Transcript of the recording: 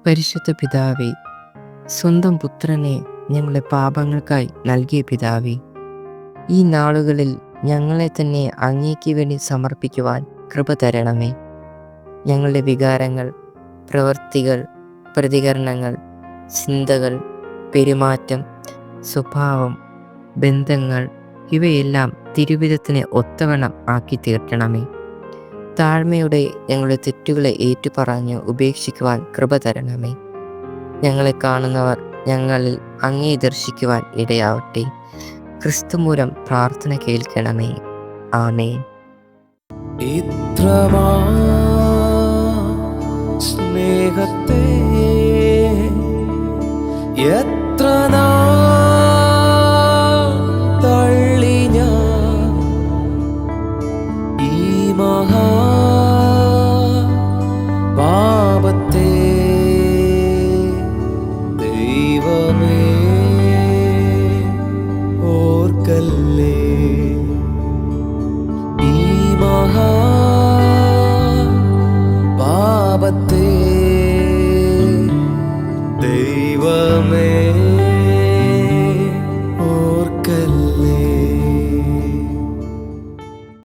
പരിശുദ്ധ പിതാവേ, സ്വന്തം പുത്രനെ ഞങ്ങളുടെ പാപങ്ങൾക്കായി നൽകിയ പിതാവേ, ഈ നാളുകളിൽ ഞങ്ങളെ തന്നെ അങ്ങേക്ക് വേണ്ടി സമർപ്പിക്കുവാൻ കൃപ തരണമേ. ഞങ്ങളുടെ വികാരങ്ങൾ, പ്രവൃത്തികൾ, പ്രതികരണങ്ങൾ, ചിന്തകൾ, പെരുമാറ്റം, സ്വഭാവം, ബന്ധങ്ങൾ ഇവയെല്ലാം തിരുവിധത്തിന് ഒത്തവണ്ണം ആക്കി തീർക്കണമേ. താഴ്മയോടെ ഞങ്ങളുടെ തെറ്റുകളെ ഏറ്റുപറഞ്ഞ് ഉപേക്ഷിക്കുവാൻ കൃപ തരണമേ. ഞങ്ങളെ കാണുന്നവർ ഞങ്ങളിൽ അങ്ങേ ദർശിക്കുവാൻ ഇടയാവട്ടെ. ക്രിസ്തു മൂലം പ്രാർത്ഥന കേൾക്കണമേ. ആമേൻ. ഇത്രമാ സ്നേഹത്തെ